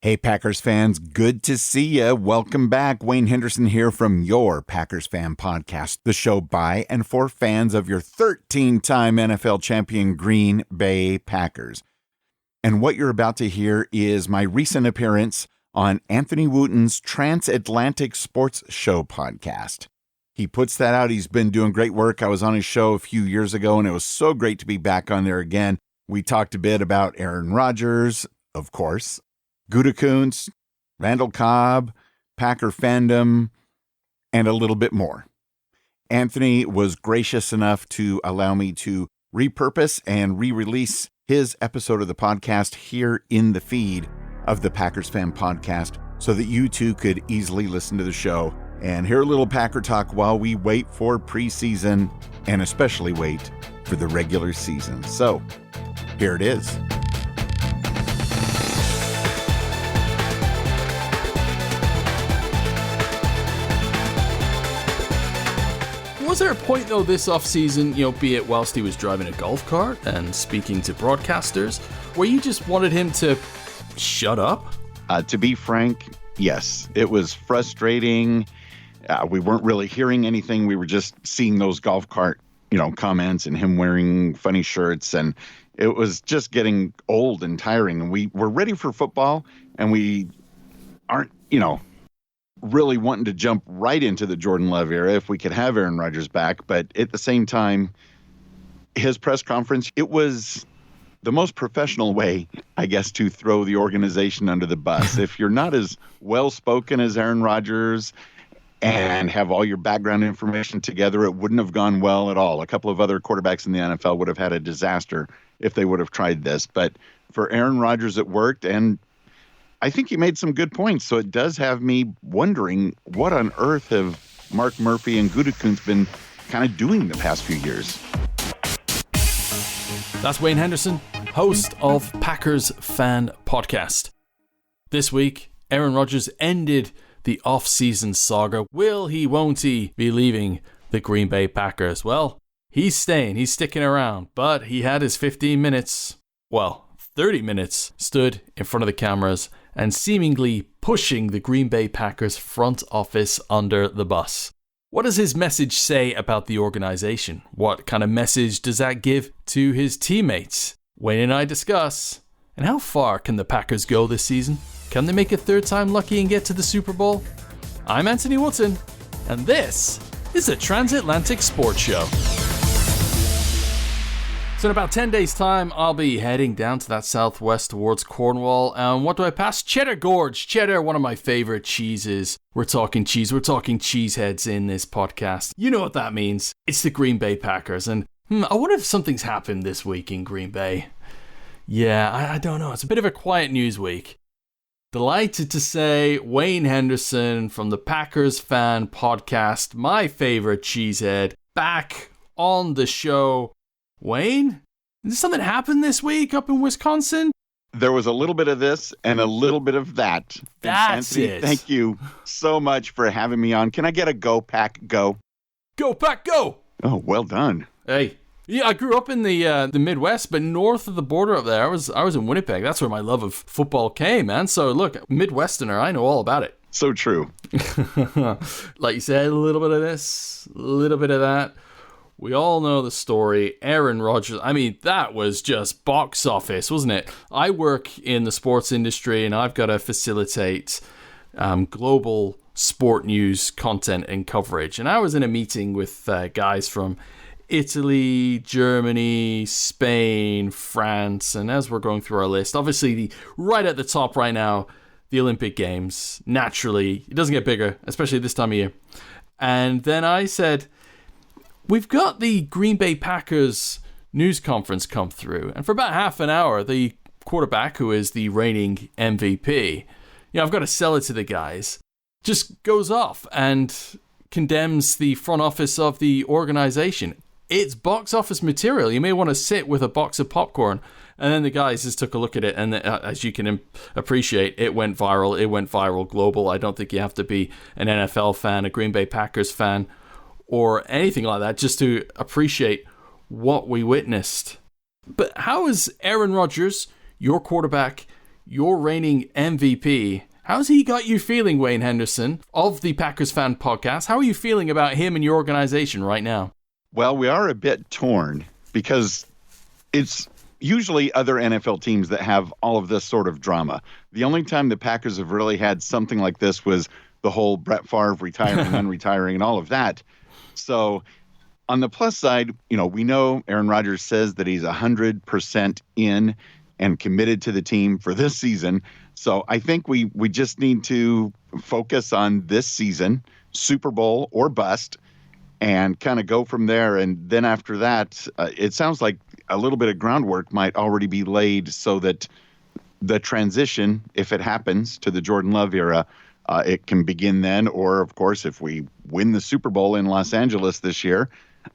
Hey, Packers fans, good to see ya. Welcome back. Wayne Henderson here from your Packers Fan Podcast, the show by and for fans of your 13-time NFL champion Green Bay Packers. And what you're about to hear is my recent appearance on Anthony Wootton's Trans-AtlanticSports Show podcast. He puts that out. He's been doing great work. I was on his show a few years ago, and it was so great to be back on there again. We talked a bit about Aaron Rodgers, of course, Gutekunst, Randall Cobb, Packer fandom, and a little bit more. Anthony was gracious enough to allow me to repurpose and re-release his episode of the podcast here in the feed of the Packers Fan Podcast so that you too could easily listen to the show and hear a little Packer talk while we wait for preseason and especially wait for the regular season. So here it is. Was there a point, though, this offseason, be it whilst he was driving a golf cart and speaking to broadcasters, where you just wanted him to shut up? To be frank, yes. It was frustrating. We weren't really hearing anything. We were just seeing those golf cart, comments and him wearing funny shirts. And it was just getting old and tiring. And we were ready for football, and we aren't, really wanting to jump right into the Jordan Love era if we could have Aaron Rodgers back. But at the same time, his press conference, it was the most professional way, I guess, to throw the organization under the bus. If you're not as well-spoken as Aaron Rodgers and have all your background information together, it wouldn't have gone well at all. A couple of other quarterbacks in the NFL would have had a disaster if they would have tried this. But for Aaron Rodgers, it worked, and I think he made some good points, so it does have me wondering what on earth have Mark Murphy and Gutekunst been kind of doing the past few years. That's Wayne Henderson, host of Packers Fan Podcast. This week, Aaron Rodgers ended the off-season saga. Will he, won't he be leaving the Green Bay Packers? Well, he's staying, he's sticking around, but he had his 15 minutes, 30 minutes, stood in front of the cameras and seemingly pushing the Green Bay Packers front office under the bus. What does his message say about the organization? What kind of message does that give to his teammates? Wayne and I discuss. And how far can the Packers go this season? Can they make a third time lucky and get to the Super Bowl? I'm Anthony Wootton, and this is the Trans-Atlantic Sports Show. So in about 10 days' time, I'll be heading down to that southwest towards Cornwall. And what do I pass? Cheddar Gorge. Cheddar, one of my favorite cheeses. We're talking cheese. We're talking cheeseheads in this podcast. You know what that means. It's the Green Bay Packers. And I wonder if something's happened this week in Green Bay. Yeah, I don't know. It's a bit of a quiet news week. Delighted to say Wayne Henderson from the Packers Fan Podcast, my favorite cheesehead, back on the show. Wayne, did something happen this week up in Wisconsin? There was a little bit of this and a little bit of that. That's Anthony, it. Thank you so much for having me on. Can I get a go, Pack, go? Go, Pack, go! Oh, well done. Hey, yeah, I grew up in the Midwest, but north of the border up there, I was in Winnipeg. That's where my love of football came, man. So look, Midwesterner, I know all about it. So true. Like you said, a little bit of this, a little bit of that. We all know the story. Aaron Rodgers, that was just box office, wasn't it? I work in the sports industry, and I've got to facilitate global sport news content and coverage. And I was in a meeting with guys from Italy, Germany, Spain, France, and as we're going through our list, obviously right at the top right now, the Olympic Games. Naturally, it doesn't get bigger, especially this time of year. And then I said, we've got the Green Bay Packers news conference come through, and for about half an hour, the quarterback, who is the reigning MVP, I've got to sell it to the guys, just goes off and condemns the front office of the organization. It's box office material. You may want to sit with a box of popcorn. And then the guys just took a look at it, and as you can appreciate, it went viral. It went viral global. I don't think you have to be an NFL fan, a Green Bay Packers fan, or anything like that just to appreciate what we witnessed. But how is Aaron Rodgers, your quarterback, your reigning MVP. How's he got you feeling, Wayne Henderson, of the Packers Fan Podcast? How are you feeling about him and your organization right now? Well, we are a bit torn because it's usually other NFL teams that have all of this sort of drama. The only time the Packers have really had something like this was the whole Brett Favre retiring, unretiring, and all of that. So on the plus side, we know Aaron Rodgers says that he's 100% in and committed to the team for this season. So I think we just need to focus on this season, Super Bowl or bust, and kind of go from there. And then after that, it sounds like a little bit of groundwork might already be laid so that the transition, if it happens, to the Jordan Love era, it can begin then. Or, of course, if we win the Super Bowl in Los Angeles this year,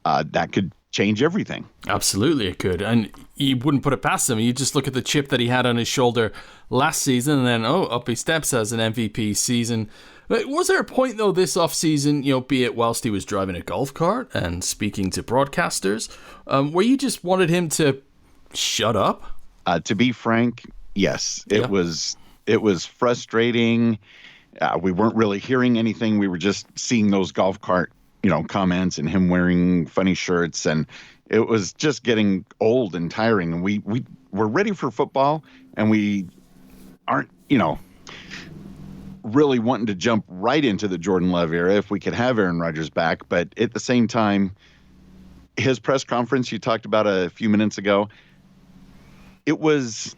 that could change everything. Absolutely, it could. And you wouldn't put it past him. You just look at the chip that he had on his shoulder last season, and then, up he steps as an MVP season. But was there a point, though, this offseason, be it whilst he was driving a golf cart and speaking to broadcasters, where you just wanted him to shut up? To be frank, yes. It was frustrating. We weren't really hearing anything. We were just seeing those golf cart, comments and him wearing funny shirts. And it was just getting old and tiring. And we were ready for football, and we aren't, really wanting to jump right into the Jordan Love era if we could have Aaron Rodgers back. But at the same time, his press conference you talked about a few minutes ago, it was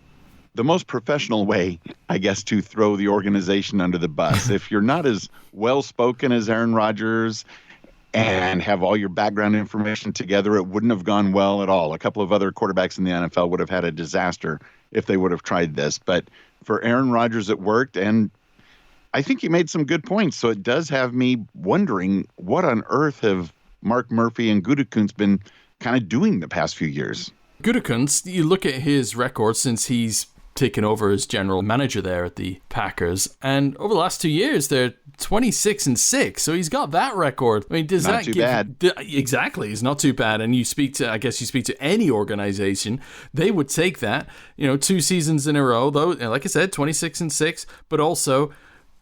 the most professional way, I guess, to throw the organization under the bus. If you're not as well-spoken as Aaron Rodgers and have all your background information together, it wouldn't have gone well at all. A couple of other quarterbacks in the NFL would have had a disaster if they would have tried this. But for Aaron Rodgers, it worked, and I think he made some good points. So it does have me wondering, what on earth have Mark Murphy and Gutekunst been kind of doing the past few years? Gutekunst, you look at his record since he's taken over as general manager there at the Packers, and over the last 2 years, they're 26-6. So he's got that record. I mean, does not that too give bad? Exactly, it's not too bad. And you speak to any organization, they would take that. 2 seasons in a row, though. Like I said, 26-6, but also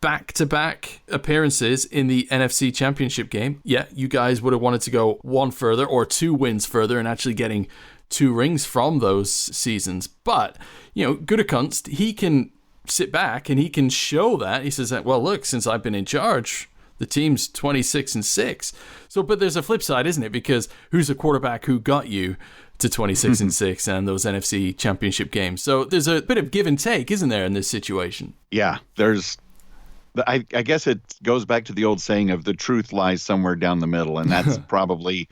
back-to-back appearances in the NFC Championship game. Yeah, you guys would have wanted to go one further or 2 wins further and actually getting 2 rings from those seasons. But, Gutekunst, he can sit back and he can show that. He says that, well, look, since I've been in charge, the team's 26-6. So, but there's a flip side, isn't it? Because who's the quarterback who got you to 26-6 and those NFC Championship games? So there's a bit of give and take, isn't there, in this situation? Yeah, I guess it goes back to the old saying of the truth lies somewhere down the middle, and that's probably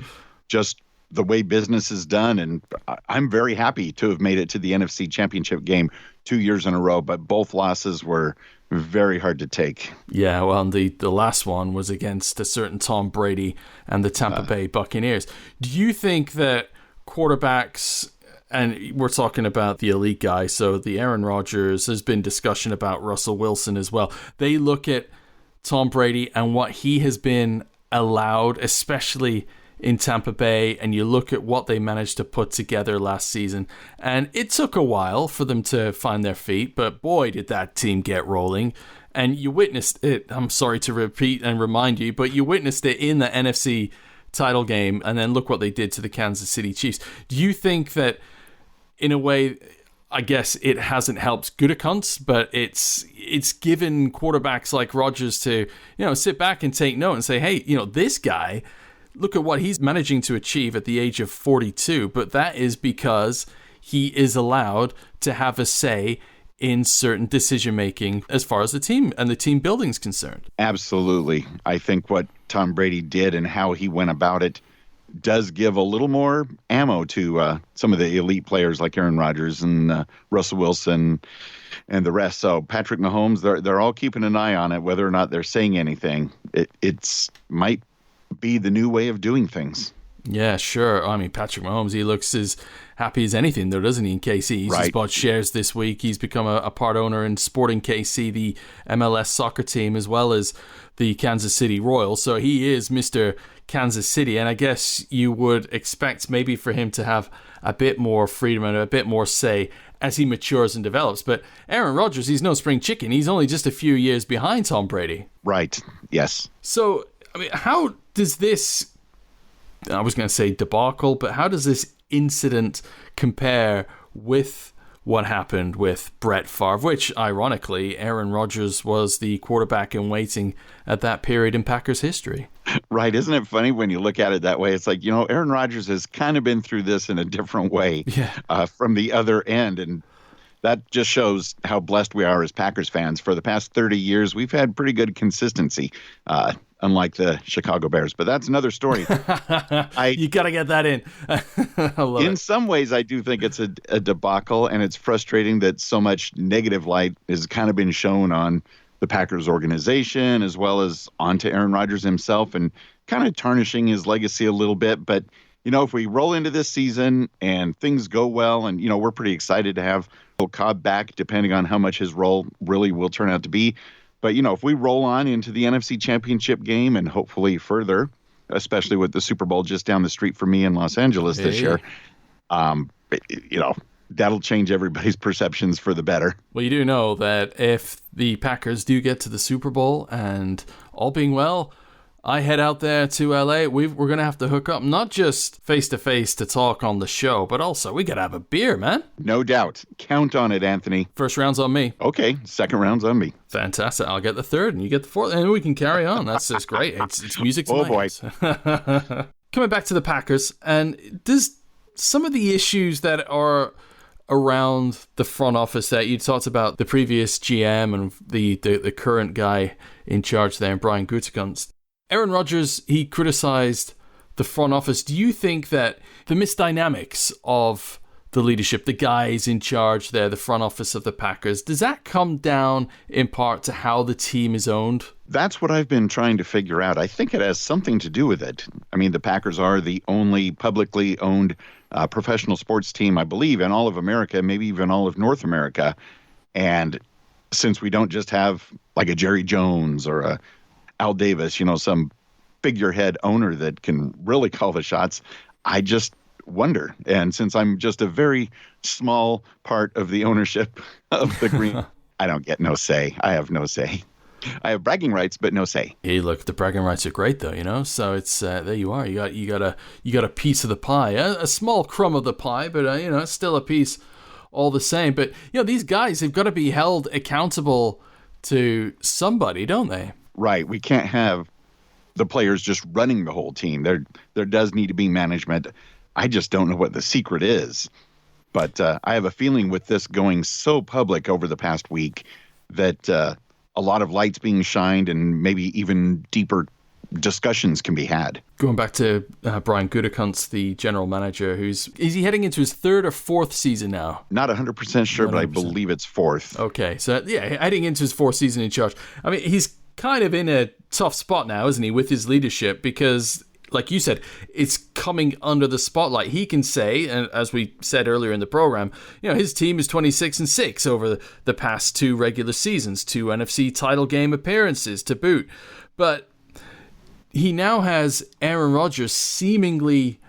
just the way business is done. And I'm very happy to have made it to the NFC Championship game 2 years in a row, but both losses were very hard to take. Yeah, well, and the last one was against a certain Tom Brady and the Tampa Bay Buccaneers. Do you think that quarterbacks, and we're talking about the elite guy, so the Aaron Rodgers, there's been discussion about Russell Wilson as well, they look at Tom Brady and what he has been allowed, especially in Tampa Bay, and you look at what they managed to put together last season, and it took a while for them to find their feet, but boy, did that team get rolling. And you witnessed it, I'm sorry to repeat and remind you, but you witnessed it in the NFC title game, and then look what they did to the Kansas City Chiefs. Do you think that, in a way, I guess it hasn't helped Gutekunst, but it's given quarterbacks like Rodgers to, sit back and take note and say, hey, this guy, look at what he's managing to achieve at the age of 42, but that is because he is allowed to have a say in certain decision-making as far as the team and the team building is concerned. Absolutely. I think what Tom Brady did and how he went about it does give a little more ammo to some of the elite players like Aaron Rodgers and Russell Wilson and the rest. So Patrick Mahomes, they're all keeping an eye on it, whether or not they're saying anything. It's might be the new way of doing things. Yeah, sure. I mean, Patrick Mahomes, he looks as happy as anything, though, doesn't he, in KC? He's just bought shares this week. He's become a part owner in Sporting KC, the MLS soccer team, as well as the Kansas City Royals. So he is Mr. Kansas City, and I guess you would expect maybe for him to have a bit more freedom and a bit more say as he matures and develops. But Aaron Rodgers, he's no spring chicken. He's only just a few years behind Tom Brady. Right. Yes. So, I mean, how does this, I was going to say debacle, but how does this incident compare with what happened with Brett Favre, which, ironically, Aaron Rodgers was the quarterback in waiting at that period in Packers history? Right. Isn't it funny when you look at it that way? It's like, Aaron Rodgers has kind of been through this in a different way from the other end. And that just shows how blessed we are as Packers fans. For the past 30 years, we've had pretty good consistency, unlike the Chicago Bears. But that's another story. You got to get that in. I love it. In some ways, I do think it's a debacle, and it's frustrating that so much negative light has kind of been shown on the Packers organization as well as onto Aaron Rodgers himself, and kind of tarnishing his legacy a little bit. But, if we roll into this season and things go well, and, we're pretty excited to have Cobb back, depending on how much his role really will turn out to be. But, if we roll on into the NFC Championship game and hopefully further, especially with the Super Bowl just down the street from me in Los Angeles this year, that'll change everybody's perceptions for the better. Well, you do know that if the Packers do get to the Super Bowl and all being well, I head out there to LA, we're going to have to hook up, not just face-to-face to talk on the show, but also we got to have a beer, man. No doubt. Count on it, Anthony. First round's on me. Okay, second round's on me. Fantastic. I'll get the third, and you get the fourth, and we can carry on. That's just great. It's music to my ears. Coming back to the Packers, and does some of the issues that are around the front office that you talked about, the previous GM and the current guy in charge there, Brian Gutekunst, Aaron Rodgers, he criticized the front office. Do you think that the misdynamics of the leadership, the guys in charge there, the front office of the Packers, does that come down in part to how the team is owned? That's what I've been trying to figure out. I think it has something to do with it. I mean, the Packers are the only publicly owned professional sports team, I believe, in all of America, maybe even all of North America. And since we don't just have like a Jerry Jones or a Al Davis, some figurehead owner that can really call the shots, I just wonder. And since I'm just a very small part of the ownership of the Green, I don't get no say. I have no say. I have bragging rights, but no say. Hey, look, the bragging rights are great, though. So it's there. You are. You got a piece of the pie, a small crumb of the pie, but it's still a piece, all the same. But these guys have got to be held accountable to somebody, don't they? Right. We can't have the players just running the whole team. There does need to be management. I just don't know what the secret is. But I have a feeling with this going so public over the past week that a lot of lights being shined and maybe even deeper discussions can be had. Going back to Brian Gutekunst, the general manager, is he heading into his third or fourth season now? Not 100% sure, 100%. But I believe it's fourth. Okay. So, heading into his fourth season in charge. I mean, he's kind of in a tough spot now, isn't he, with his leadership? Because, like you said, it's coming under the spotlight. He can say, and as we said earlier in the program, his team is 26-6 over the past two regular seasons, 2 NFC title game appearances to boot. But he now has Aaron Rodgers seemingly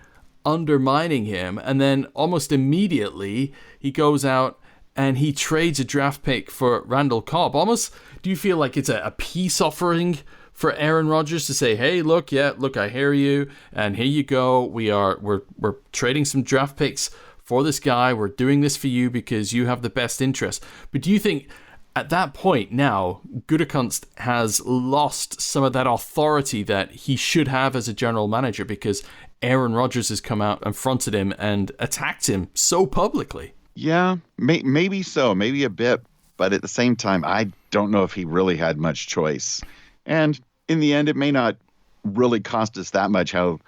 undermining him, and then almost immediately he goes out and he trades a draft pick for Randall Cobb. Almost, do you feel like it's a peace offering for Aaron Rodgers to say, hey, look, I hear you, and here you go. We're trading some draft picks for this guy. We're doing this for you because you have the best interest. But do you think at that point now, Gutekunst has lost some of that authority that he should have as a general manager because Aaron Rodgers has come out and fronted him and attacked him so publicly? Yeah, maybe so, maybe a bit. But at the same time, I don't know if he really had much choice. And in the end, it may not really cost us that much. How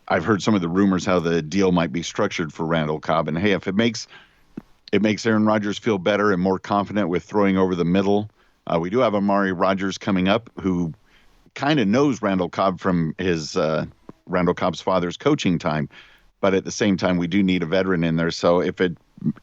I've heard some of the rumors how the deal might be structured for Randall Cobb. And hey, if it makes Aaron Rodgers feel better and more confident with throwing over the middle, we do have Amari Rodgers coming up who kind of knows Randall Cobb from his Randall Cobb's father's coaching time. But at the same time, we do need a veteran in there. So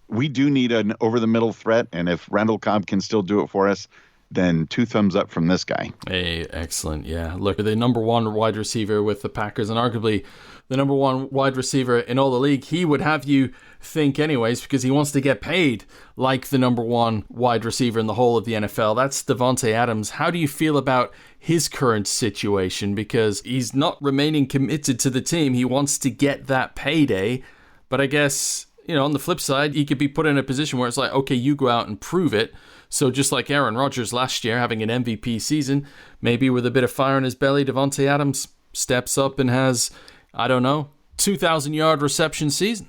we do need an over-the-middle threat, and if Randall Cobb can still do it for us, then 2 thumbs up from this guy. Hey, excellent. Yeah. Look, the number one wide receiver with the Packers, and arguably the number one wide receiver in all the league, he would have you think anyways, because he wants to get paid like the number one wide receiver in the whole of the NFL. That's Davante Adams. How do you feel about his current situation? Because he's not remaining committed to the team. He wants to get that payday. But I guess, on the flip side, he could be put in a position where it's like, okay, you go out and prove it. So just like Aaron Rodgers last year having an MVP season, maybe with a bit of fire in his belly, Davante Adams steps up and has, 2,000-yard reception season.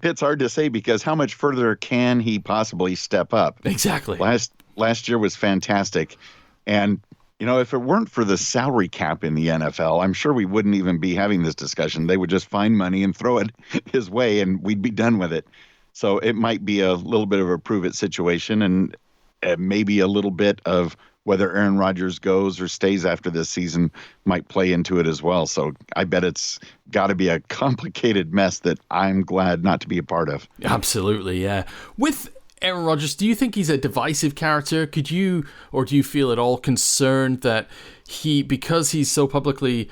It's hard to say because how much further can he possibly step up? Exactly. Last year was fantastic. And, if it weren't for the salary cap in the NFL, I'm sure we wouldn't even be having this discussion. They would just find money and throw it his way and we'd be done with it. So it might be a little bit of a prove it situation and maybe a little bit of whether Aaron Rodgers goes or stays after this season might play into it as well. So I bet it's got to be a complicated mess that I'm glad not to be a part of. Absolutely, yeah. With Aaron Rodgers, do you think he's a divisive character? Do you feel at all concerned that because he's so publicly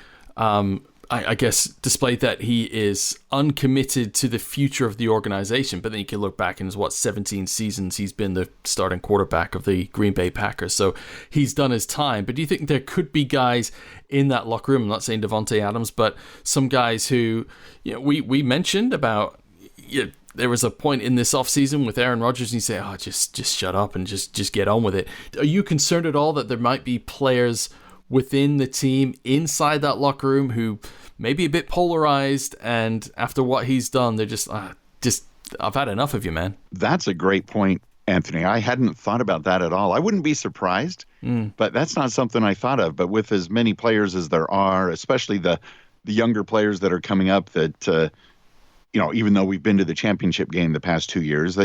I guess, displayed that he is uncommitted to the future of the organization, but then you can look back in his, 17 seasons he's been the starting quarterback of the Green Bay Packers, so he's done his time. But do you think there could be guys in that locker room, I'm not saying Davante Adams, but some guys who, we mentioned about, there was a point in this offseason with Aaron Rodgers and you say, just shut up and just get on with it. Are you concerned at all that there might be players within the team, inside that locker room, who may be a bit polarized, and after what he's done, they're just I've had enough of you, man? That's a great point, Anthony. I hadn't thought about that at all. I wouldn't be surprised, but that's not something I thought of. But with as many players as there are, especially the younger players that are coming up that, even though we've been to the championship game the past 2 years,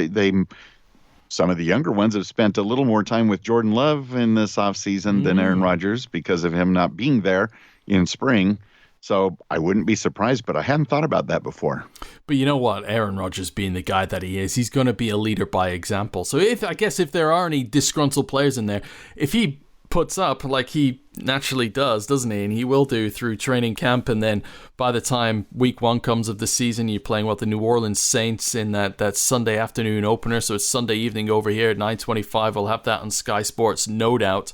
some of the younger ones have spent a little more time with Jordan Love in this offseason than Aaron Rodgers because of him not being there in spring. So I wouldn't be surprised, but I hadn't thought about that before. But you know what? Aaron Rodgers being the guy that he is, he's going to be a leader by example. So if there are any disgruntled players in there, if he puts up like he naturally does, doesn't he? And he will do through training camp, and then by the time week 1 comes of the season, you're playing the New Orleans Saints in that Sunday afternoon opener. So it's Sunday evening over here at 9:25. We'll have that on Sky Sports, no doubt.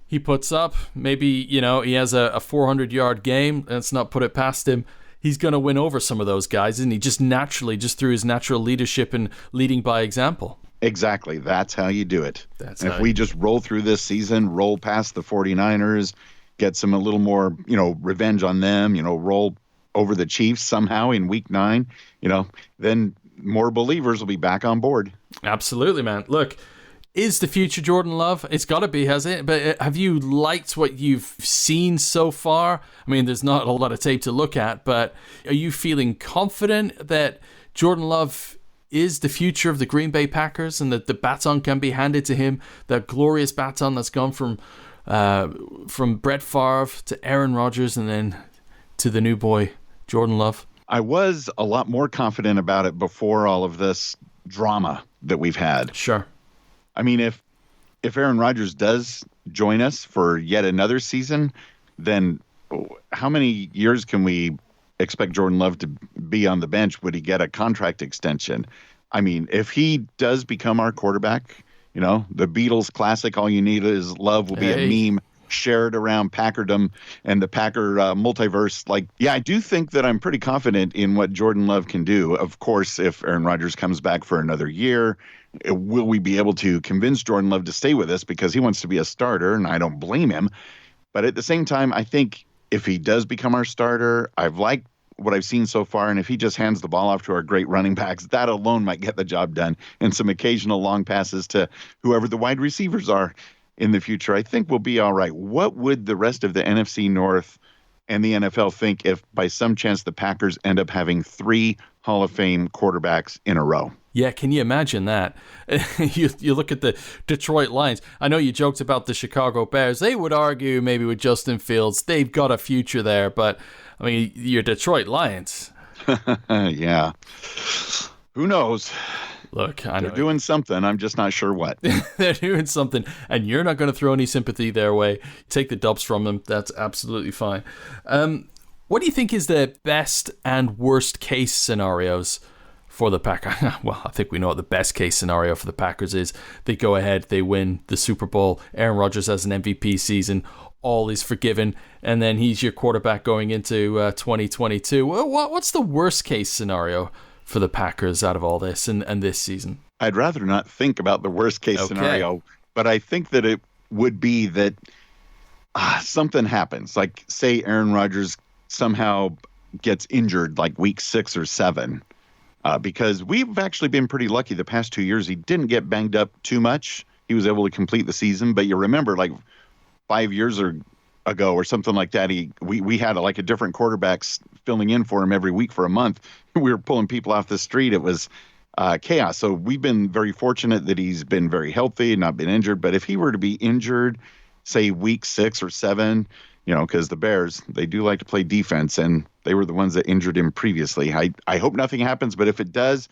He puts up, maybe, he has a 400-yard game. Let's not put it past him. He's going to win over some of those guys, isn't he? Just naturally, just through his natural leadership and leading by example. Exactly. That's how you do it. If we just roll through this season, roll past the 49ers, get a little more, revenge on them, roll over the Chiefs somehow in week 9, then more believers will be back on board. Absolutely, man. Look, is the future Jordan Love? It's got to be, has it? But have you liked what you've seen so far? I mean, there's not a lot of tape to look at, but are you feeling confident that Jordan Love is the future of the Green Bay Packers and that the baton can be handed to him, that glorious baton that's gone from Brett Favre to Aaron Rodgers and then to the new boy, Jordan Love? I was a lot more confident about it before all of this drama that we've had. Sure. I mean, if Aaron Rodgers does join us for yet another season, then how many years can we expect Jordan Love to be on the bench? Would he get a contract extension? I mean, if he does become our quarterback, the Beatles classic, all you need is love, will be a meme shared around Packerdom and the Packer multiverse. I do think that I'm pretty confident in what Jordan Love can do. Of course, if Aaron Rodgers comes back for another year, will we be able to convince Jordan Love to stay with us because he wants to be a starter, and I don't blame him. But at the same time, I think if he does become our starter, I've liked what I've seen so far, and if he just hands the ball off to our great running backs, that alone might get the job done, and some occasional long passes to whoever the wide receivers are in the future, I think we'll be all right. What would the rest of the NFC North and the NFL think if by some chance the Packers end up having 3 Hall of Fame quarterbacks in a row? Yeah, can you imagine that? You look at the Detroit Lions. I know you joked about the Chicago Bears. They would argue maybe with Justin Fields, they've got a future there. But, I mean, your Detroit Lions. Yeah. Who knows? Look, I know. They're doing something. I'm just not sure what. They're doing something, and you're not going to throw any sympathy their way. Take the dubs from them. That's absolutely fine. What do you think is the best and worst case scenarios for the Packers? Well, I think we know what the best case scenario for the Packers is. They go ahead, they win the Super Bowl. Aaron Rodgers has an MVP season. All is forgiven, and then he's your quarterback going into 2022. What's the worst case scenario for the Packers out of all this and this season? I'd rather not think about the worst case scenario, but I think that it would be that something happens. Like, say Aaron Rodgers somehow gets injured like week 6 or 7, because we've actually been pretty lucky the past 2 years. He didn't get banged up too much. He was able to complete the season, but you remember, like 5 years ago or something like that, we had like a different quarterbacks filling in for him every week for a month. We were pulling people off the street. It was chaos. So we've been very fortunate that he's been very healthy and not been injured. But if he were to be injured, say week 6 or 7, because the Bears, they do like to play defense, and they were the ones that injured him previously. I hope nothing happens, but if it does,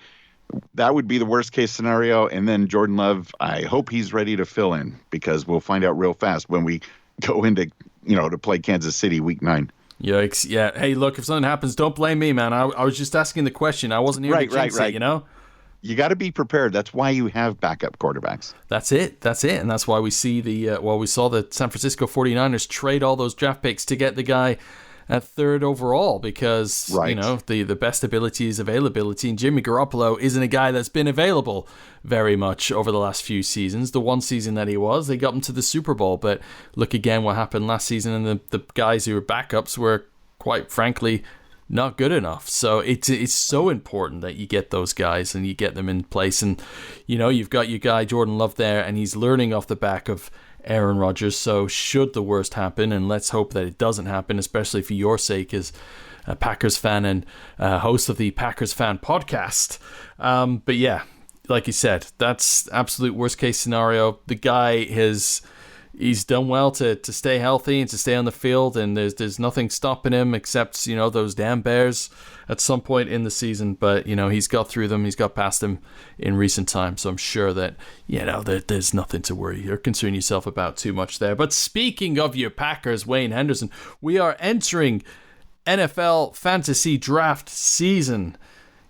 that would be the worst case scenario. And then Jordan Love, I hope he's ready to fill in, because we'll find out real fast when we go into, to play Kansas City week 9. Yikes. Yeah. Hey, look, if something happens, don't blame me, man. I was just asking the question. I wasn't here to jinx it, You got to be prepared. That's why you have backup quarterbacks. That's it. And that's why we see we saw the San Francisco 49ers trade all those draft picks to get the guy at 3rd overall, because the best ability is availability, and Jimmy Garoppolo isn't a guy that's been available very much over the last few seasons. The one season that he was, they got him to the Super Bowl, but look again what happened last season, and the guys who were backups were, quite frankly, not good enough. So it's so important that you get those guys and you get them in place, and you've got your guy Jordan Love there, and he's learning off the back of Aaron Rodgers. So should the worst happen, and let's hope that it doesn't happen, especially for your sake as a Packers fan and host of the Packers Fan podcast. But yeah, like you said, that's absolute worst case scenario. The guy he's done well to stay healthy and to stay on the field, and there's nothing stopping him except those damn Bears at some point in the season. But he's got through them, he's got past them in recent times, so I'm sure that there's nothing to worry or concern yourself about too much there. But speaking of your Packers, Wayne Henderson, we are entering NFL fantasy draft season.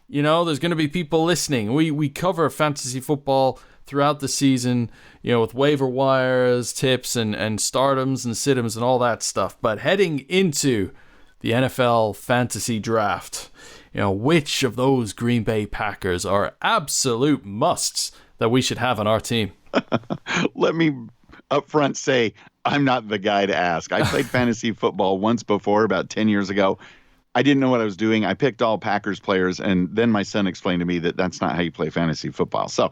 There's going to be people listening. We cover fantasy football throughout the season, with waiver wires, tips, and stardoms and situms and all that stuff. But heading into the NFL fantasy draft, which of those Green Bay Packers are absolute musts that we should have on our team? Let me up front say I'm not the guy to ask. I played fantasy football once before, about 10 years ago. I didn't know what I was doing. I picked all Packers players, and then my son explained to me that that's not how you play fantasy football. So,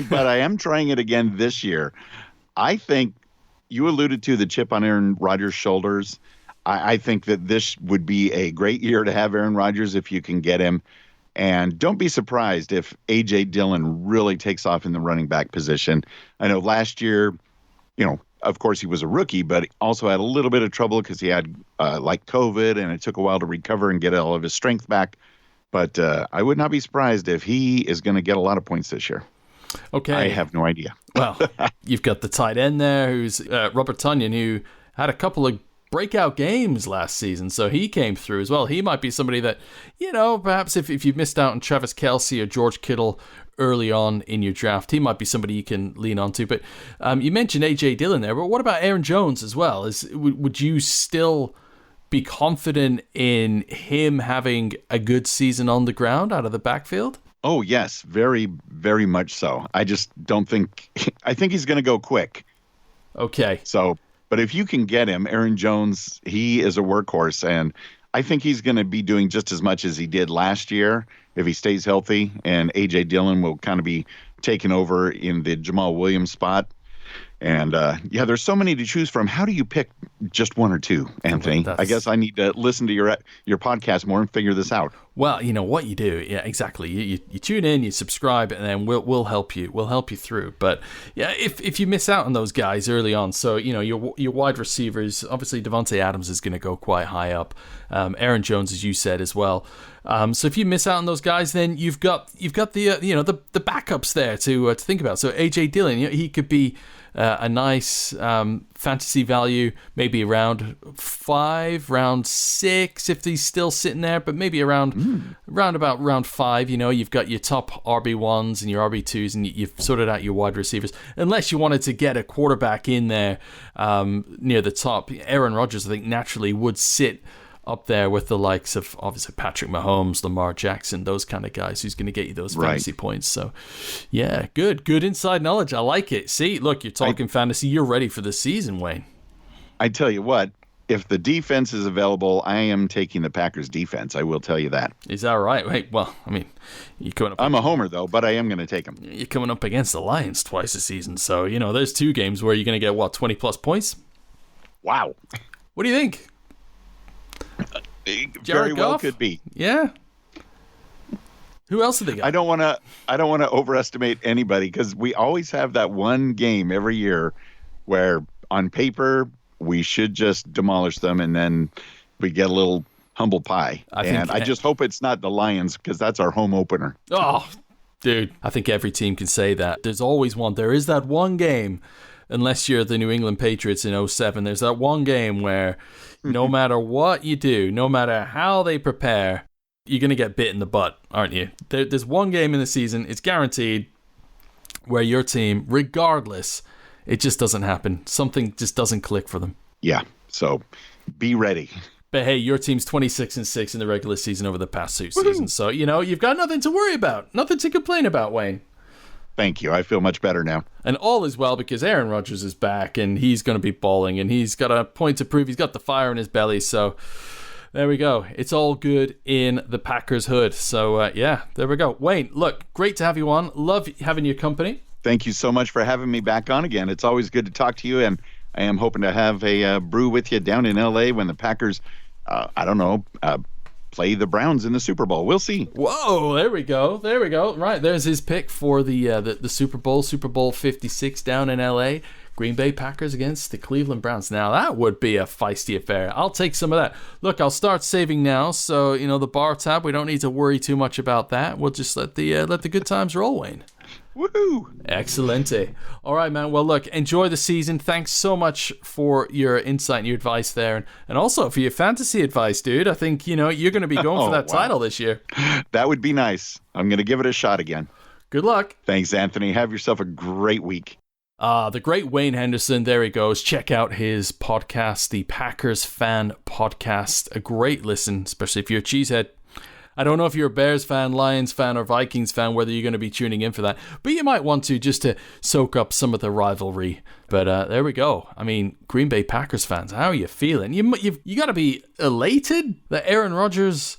but I am trying it again this year. I think you alluded to the chip on Aaron Rodgers' shoulders. I think that this would be a great year to have Aaron Rodgers if you can get him. And don't be surprised if A.J. Dillon really takes off in the running back position. I know last year, of course, he was a rookie, but also had a little bit of trouble because he had COVID, and it took a while to recover and get all of his strength back. But I would not be surprised if he is going to get a lot of points this year. Okay. I have no idea. Well, you've got the tight end there, who's Robert Tonyan, who had a couple of breakout games last season, so he came through as well. He might be somebody that, perhaps if you've missed out on Travis Kelce or George Kittle early on in your draft, he might be somebody you can lean on to. But you mentioned A.J. Dillon there, but what about Aaron Jones as well? Would you still be confident in him having a good season on the ground out of the backfield? Oh, yes, very, very much so. I just don't think – I think he's going to go quick. Okay. So – but if you can get him, Aaron Jones, he is a workhorse, and I think he's going to be doing just as much as he did last year if he stays healthy, and A.J. Dillon will kind of be taking over in the Jamal Williams spot. And yeah, there's so many to choose from. How do you pick just one or two, Anthony? I guess I need to listen to your podcast more and figure this out. Well, you know what you do. Yeah, exactly. You tune in, you subscribe, and then we'll help you. We'll help you through. But yeah, if you miss out on those guys early on, so you know your wide receivers, obviously Devontae Adams is going to go quite high up. Aaron Jones, as you said as well. So if you miss out on those guys, then you've got the the backups there to think about. So AJ Dillon, he could be a nice fantasy value, maybe around 5, round 6 if he's still sitting there, but maybe around about round 5. You've got your top RB1s and your RB2s, and you've sorted out your wide receivers. Unless you wanted to get a quarterback in there near the top, Aaron Rodgers, I think, naturally would sit up there with the likes of, obviously, Patrick Mahomes, Lamar Jackson, those kind of guys who's going to get you those fantasy points. So, yeah, good inside knowledge. I like it. See, look, you're talking fantasy. You're ready for the season, Wayne. I tell you what, if the defense is available, I am taking the Packers defense. I will tell you that. Is that right? Wait, well, I mean, you're coming up. I'm a homer, though, but I am going to take them. You're coming up against the Lions twice a season. So, there's 2 games where you're going to get, 20-plus points? Wow. What do you think? Very well could be. Yeah. Who else did they got? I don't want to overestimate anybody, because we always have that one game every year where on paper we should just demolish them, and then we get a little humble pie. I just hope it's not the Lions, because that's our home opener. Oh, dude. I think every team can say that. There's always one. There is that one game, unless you're the New England Patriots in 2007, there's that one game where no matter what you do, no matter how they prepare, you're going to get bit in the butt, aren't you? There's one game in the season, it's guaranteed, where your team, regardless, it just doesn't happen. Something just doesn't click for them. Yeah, so be ready. But hey, your team's 26-6 in the regular season over the past 2 seasons. So, you've got nothing to worry about, nothing to complain about, Wayne. Thank you. I feel much better now. And all is well, because Aaron Rodgers is back, and he's going to be balling, and he's got a point to prove. He's got the fire in his belly. So there we go. It's all good in the Packers hood. So yeah, there we go. Wayne, look, great to have you on. Love having your company. Thank you so much for having me back on again. It's always good to talk to you, and I am hoping to have a brew with you down in LA when the Packers, play the Browns in the Super Bowl. We'll see. Whoa, there we go. Right, there's his pick for the Super Bowl 56 down in LA. Green Bay Packers against the Cleveland Browns. Now, that would be a feisty affair. I'll take some of that. Look, I'll start saving now, so, the bar tab, we don't need to worry too much about that. We'll just let the good times roll, Wayne. Woohoo! Excelente. All right, man. Well, look, enjoy the season. Thanks so much for your insight and your advice there, and also for your fantasy advice, dude. I think, you're going to be going for that title this year. That would be nice. I'm going to give it a shot again. Good luck. Thanks, Anthony. Have yourself a great week. The great Wayne Henderson, there he goes. Check out his podcast, the Packers Fan Podcast. A great listen, especially if you're a cheesehead. I don't know if you're a Bears fan, Lions fan, or Vikings fan, whether you're going to be tuning in for that, but you might want to, just to soak up some of the rivalry. But there we go. I mean, Green Bay Packers fans, how are you feeling? You got to be elated that Aaron Rodgers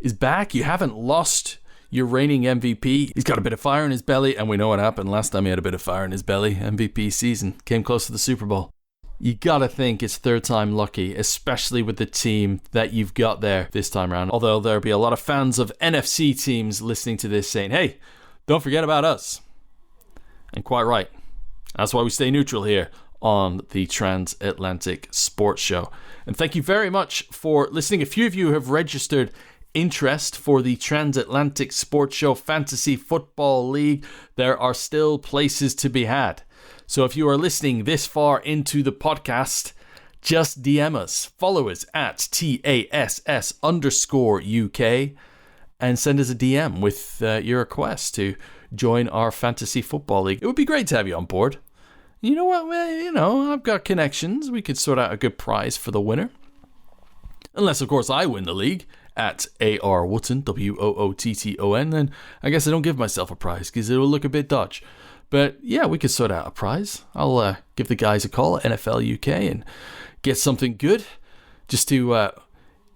is back. You haven't lost your reigning MVP. He's got a bit of fire in his belly, and we know what happened last time he had a bit of fire in his belly. MVP season. Came close to the Super Bowl. You gotta think it's third time lucky, especially with the team that you've got there this time around. Although there'll be a lot of fans of NFC teams listening to this saying, hey, don't forget about us. And quite right. That's why we stay neutral here on the Trans-Atlantic Sports Show. And thank you very much for listening. A few of you have registered interest for the Trans-Atlantic Sports Show Fantasy Football League. There are still places to be had. So if you are listening this far into the podcast, just DM us, follow us at TASS_UK, and send us a DM with your request to join our Fantasy Football League. It would be great to have you on board. You know what? Well, I've got connections. We could sort out a good prize for the winner. Unless, of course, I win the league at AR Wootton, WOOTTON, then I guess I don't give myself a prize because it will look a bit dodge. But yeah, we could sort out a prize. I'll give the guys a call at NFL UK and get something good just to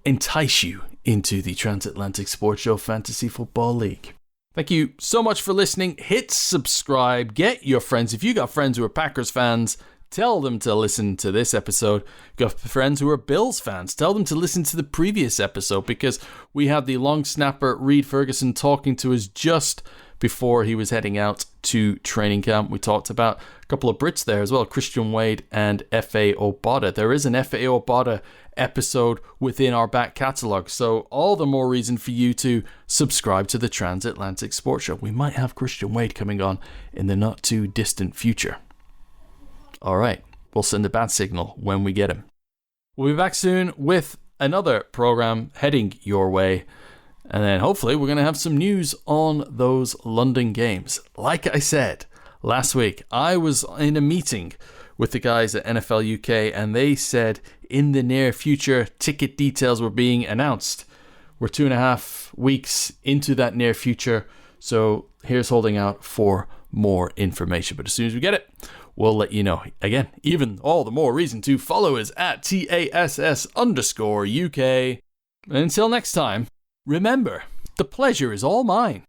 entice you into the Trans-Atlantic Sports Show Fantasy Football League. Thank you so much for listening. Hit subscribe. Get your friends. If you got friends who are Packers fans, tell them to listen to this episode. Got friends who are Bills fans, tell them to listen to the previous episode, because we had the long snapper Reed Ferguson talking to us just before he was heading out to training camp. We talked about a couple of Brits there as well, Christian Wade and F.A. Obada. There is an F.A. Obada episode within our back catalogue, so all the more reason for you to subscribe to the Trans-Atlantic Sports Show. We might have Christian Wade coming on in the not too distant future. All right, we'll send a bat signal when we get him. We'll be back soon with another program heading your way. And then hopefully we're going to have some news on those London games. Like I said last week, I was in a meeting with the guys at NFL UK, and they said in the near future, ticket details were being announced. We're 2.5 weeks into that near future. So here's holding out for more information. But as soon as we get it, we'll let you know. Again, even all the more reason to follow us at TASS_UK. And until next time, remember, the pleasure is all mine.